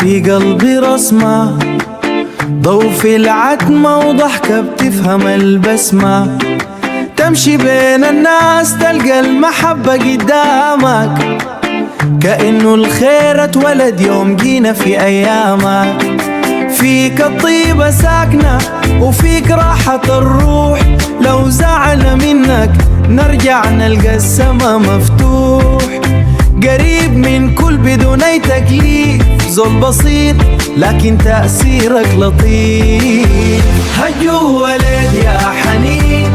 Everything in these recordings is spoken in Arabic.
في قلبي رسمة، ضو في العتمة وضحكة بتفهم البسمة. تمشي بين الناس تلقى المحبة قدامك، كأنه الخير اتولد يوم جينا في أيامك. فيك الطيبة ساكنة وفيك راحة الروح، لو زعل منك نرجع نلقى السما مفتوح. قريب من كل بدون أي تكليف، زول بسيط لكن تأثيرك لطيف. هجو ولد يا حنين،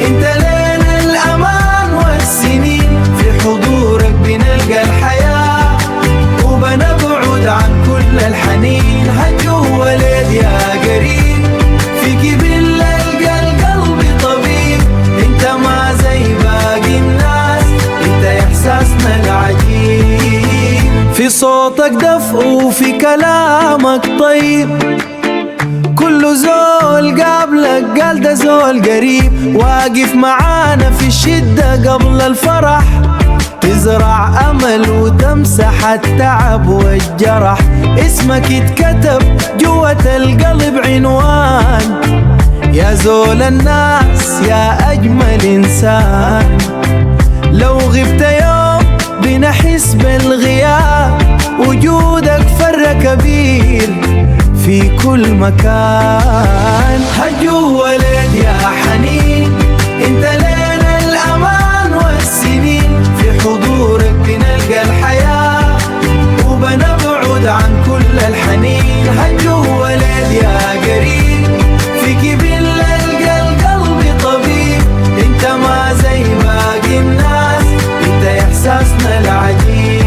انت لنا الأمان والسنين، في حضورك بنلقى الحياة وبنبعد عن كل الحنين. هجو ولد يا قريب، فيك بنلقى القلب طبيب، انت ما زي باقي الناس، انت إحساسنا العجيب. في صوتك دفء وفي كلامك طيب، كل زول قابلك قال ده زول قريب. واقف معانا في الشدة قبل الفرح، تزرع أمل وتمسح التعب والجرح. اسمك اتكتب جوة القلب عنوان، يا زول الناس يا أجمل إنسان. لو غبت يوم بنحس بالغياب، وجودك فرق كبير في كل مكان. هجو ولد يا حنين، انت لنا الأمان والسنين، في حضورك بنلقى الحياة وبنبعد عن كل الحنين. هجو ولد يا قريب، فيك بنلقى القلب طبيب، انت ما زي باقي الناس، انت إحساسنا العجيب.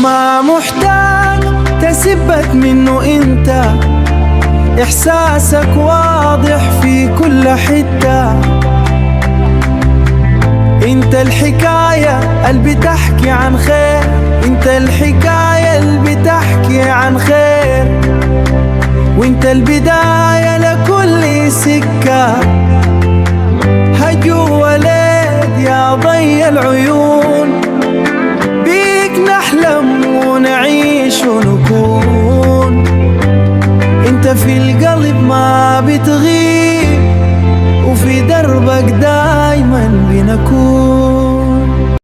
ما محتاج تثبت منه انت، إحساسك واضح في كل حتة. انت الحكاية اللي بتحكي عن خير، انت الحكاية اللي بتحكي عن خير، وانت البداية لكل سكة. هجو ولد يا ضي العيون، بيك نحلم ونعيش ونكون، انت في القلب ما بتغيب، وفي دربك دايما بنكون.